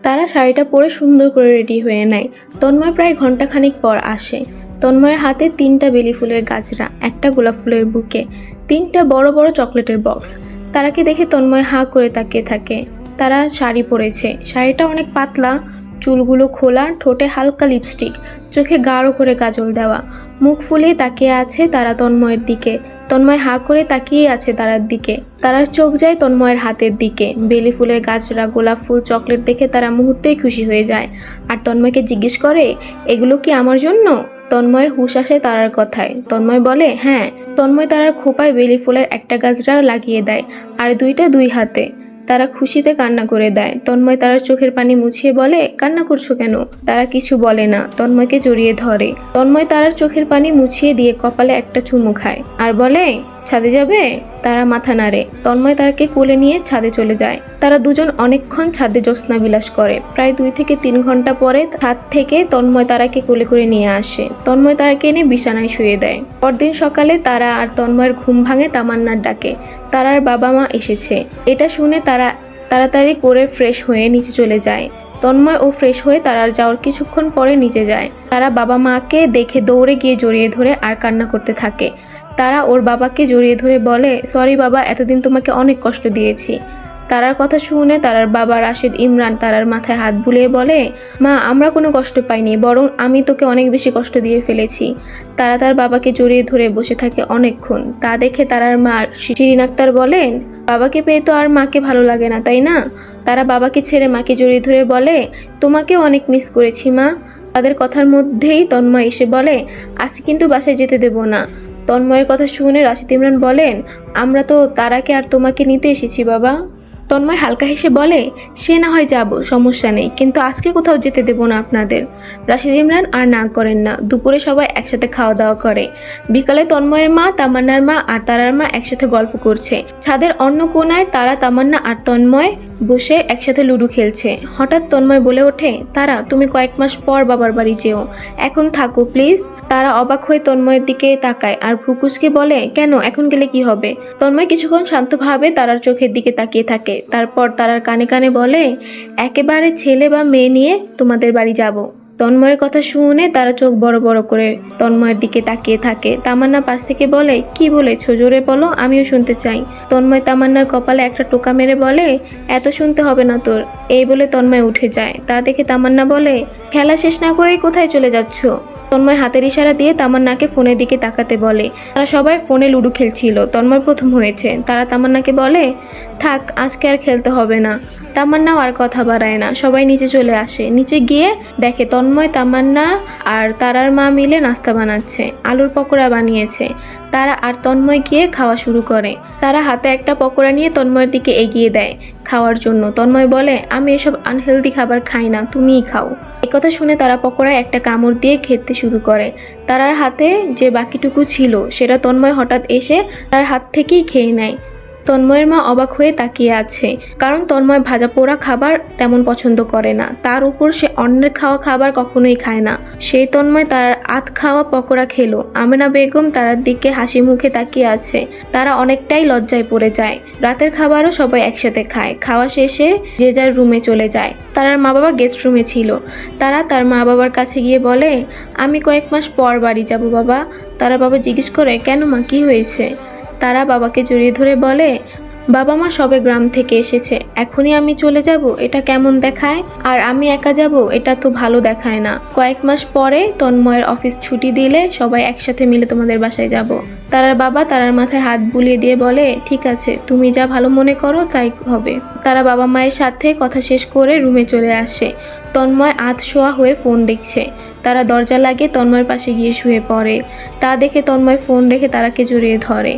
তারা শাড়িটা পরে সুন্দর করে রেডি হয়ে নেয়। তন্ময় প্রায় ঘন্টাখানিক পর আসে। তন্ময়ের হাতে 3টা বেলি ফুলের গাছরা, একটা গোলাপ ফুলের বুকে, 3টা বড় বড় চকলেটের বক্স। তারাকে দেখে তন্ময় হাঁ করে তাকিয়ে থাকে। তারা শাড়ি পরেছে, শাড়িটা অনেক পাতলা, চুলগুলো খোলা, ঠোঁটে হালকা লিপস্টিক, চোখে গাঢ় করে কাজল দেওয়া, মুখ ফুলিয়ে তাকিয়ে আছে তারা তন্ময়ের দিকে। তন্ময় হাঁ করে তাকিয়ে আছে তারার দিকে। তারার চোখ যায় তন্ময়ের হাতের দিকে। বেলি ফুলের গাছরা, গোলাপ ফুল, চকলেট দেখে তারা মুহূর্তেই খুশি হয়ে যায় আর তন্ময়কে জিজ্ঞেস করে, এগুলো কি আমার জন্য? তন্ময়ের হুঁশ আসে তারার কথায়। তন্ময় বলে হ্যাঁ। তন্ময় তারার খোপায় বেলি ফুলের একটা গাছরা লাগিয়ে দেয় আর দুইটা দুই হাতে। তারা খুশিতে কান্না করে দেয়। তন্ময় তারার চোখের পানি মুছিয়ে বলে, কান্না করছো কেন? তারা কিছু বলে না, তন্ময়কে জড়িয়ে ধরে। তন্ময় তারার চোখের পানি মুছিয়ে দিয়ে কপালে একটা চুমু খায় আর বলে, ছাদে যাবে? তারা মাথা নাড়ে। তন্ময় তারাকে কোলে নিয়ে ছাদে চলে যায়। তারা দুজন অনেকক্ষণ ছাদে জ্যোৎস্না বিলাস করে। প্রায় 2 থেকে 3 ঘন্টা পরে ছাদ থেকে তন্ময় তারাকে কোলে করে নিয়ে আসে। তন্ময় তারাকে এনে বিছানায় শুয়ে দেয়। পরদিন সকালে তারা আর তন্ময়ের ঘুম ভাঙে তামান্নার ডাকে। তারার বাবা মা এসেছে। এটা শুনে তারা তাড়াতাড়ি করে ফ্রেশ হয়ে নিচে চলে যায়। তন্ময় ও ফ্রেশ হয়ে তারার যাওয়ার কিছুক্ষণ পরে নিচে যায়। তারা বাবা মাকে দেখে দৌড়ে গিয়ে জড়িয়ে ধরে আর কান্না করতে থাকে। তারা ওর বাবাকে জড়িয়ে ধরে বলে, সরি বাবা, এতদিন তোমাকে অনেক কষ্ট দিয়েছি। তারার কথা শুনে তারার বাবা রাশেদ ইমরান তারার মাথায় হাত বুলিয়ে বলে, মা, আমরা কোনো কষ্ট পাইনি, বরং আমি তোকে অনেক বেশি কষ্ট দিয়ে ফেলেছি। তারা তার বাবাকে জড়িয়ে ধরে বসে থাকে অনেকক্ষণ। তা দেখে তারার মা শিরিন আক্তার বলেন, বাবাকে পেয়ে তো আর মাকে ভালো লাগে না, তাই না? তারা বাবাকে ছেড়ে মাকে জড়িয়ে ধরে বলে, তোমাকেও অনেক মিস করেছি মা। তাদের কথার মধ্যেই তন্ময় এসে বলে, আজ কিন্তু বাসায় যেতে দেব না। তন্ময়ের কথা শুনে রাশেদ ইমরান বলেন, আমরা তো তারাকে আর তোমাকে নিতে এসেছি বাবা। তন্ময় হালকা হেসে বলে, সে না হয় যাব, সমস্যা নেই, কিন্তু আজকে কোথাও যেতে দেব না আপনাদের। রাশেদ ইমরান আর না করেন না। দুপুরে সবাই একসাথে খাওয়া দাওয়া করে। বিকালে তন্ময়ের মা, তামান্নার মা আর তারার মা একসাথে গল্প করছে। ছাদের অন্য কোণায় তারা, তামান্না আর তন্ময় বসে একসাথে লুডো খেলছে। হঠাৎ তন্ময় বলে ওঠে, তারা, তুমি কয়েক মাস পর বাবার বাড়ি যেও, এখন থাকো প্লিজ। তারা অবাক হয়ে তন্ময়ের দিকে তাকায় আর ফুকুসকে বলে, কেন, এখন গেলে কি হবে? তন্ময় কিছুক্ষণ শান্তভাবে তারার চোখের দিকে তাকিয়ে থাকে। তারপর তারার কানে কানে বলে, একেবারে ছেলে বা মেয়ে নিয়ে তোমাদের বাড়ি যাব। তন্ময়ের কথা শুনে তারা চোখ বড় বড় করে তন্ময়ের দিকে তাকিয়ে থাকে। তামান্না পাশ থেকে বলে, কি বলেছো, জোরে বলো, আমিও শুনতে চাই। তন্ময় তামান্নার কপালে একটা টোকা মেরে বলে, এত শুনতে হবে না তোর। এই বলে তন্ময় উঠে যায়। তা দেখে তামান্না বলে, খেলা শেষ না করেই কোথায় চলে যাচ্ছ? তন্ময় হাতের ইশারা দিয়ে তামান্নাকে ফোনের দিকে তাকাতে বলে। তারা সবাই ফোনে লুডো খেলছিল। তন্ময় প্রথম হয়েছে। তারা তামান্নাকে বলে, থাক, আজকে আর খেলতে হবে না। তামান্নাও আর কথা বাড়ায় না। সবাই নিচে চলে আসে। নিচে গিয়ে দেখে তন্ময়, তামান্না আর তারার মা মিলে নাস্তা বানাচ্ছে। আলুর পকোড়া বানিয়েছে। তারা আর তন্ময় গিয়ে খাওয়া শুরু করে। তারা হাতে একটা পকোড়া নিয়ে তন্ময়ের দিকে এগিয়ে দেয় খাওয়ার জন্য। তন্ময় বলে, আমি এসব আনহেলদি খাবার খাই না, তুমিই খাও। একথা শুনে তারা পকোড়ায় একটা কামড় দিয়ে খেতে শুরু করে। তারার হাতে যে বাকিটুকু ছিল সেটা তন্ময় হঠাৎ এসে তার হাত থেকেই খেয়ে নেয়। তন্ময়ের মা অবাক হয়ে তাকিয়ে আছে, কারণ তন্ময় ভাজা পোড়া খাবার তেমন পছন্দ করে না। তার উপর সে অন্যের খাওয়া খাবার কখনোই খায় না। সেই তন্ময় তার আধ খাওয়া পকোড়া খেলো। আমেনা বেগম তারার দিকে হাসি মুখে তাকিয়ে আছে। তারা অনেকটাই লজ্জায় পড়ে যায়। রাতের খাবারও সবাই একসাথে খায়। খাওয়া শেষে যে যার রুমে চলে যায়। তারার মা বাবা গেস্ট রুমে ছিল। তারা তার মা বাবার কাছে গিয়ে বলে, আমি কয়েক মাস পর বাড়ি যাব বাবা। তারা বাবা জিজ্ঞেস করে, কেন মা, কি হয়েছে? তারা বাবাকে জড়িয়ে ধরে বলে, বাবা মা সবে গ্রাম থেকে এসেছে, এখনই আমি চলে যাব, এটা কেমন দেখায়? আর আমি একা যাব, এটা তো ভালো দেখায় না। কয়েক মাস পরে তন্ময়ের অফিস ছুটি দিলে সবাই একসাথে মিলে তোমাদের বাসায় যাব। তারার বাবা তারার মাথায় হাত বুলিয়ে দিয়ে বলে, ঠিক আছে, তুমি যা ভালো মনে করো তাই হবে। তারা বাবা মায়ের সাথে কথা শেষ করে রুমে চলে আসে। তন্ময় আধশোয়া হয়ে ফোন দেখছে। তারা দরজা লাগিয়ে তন্ময়ের পাশে গিয়ে শুয়ে পড়ে। তা দেখে তন্ময় ফোন রেখে তারাকে জড়িয়ে ধরে।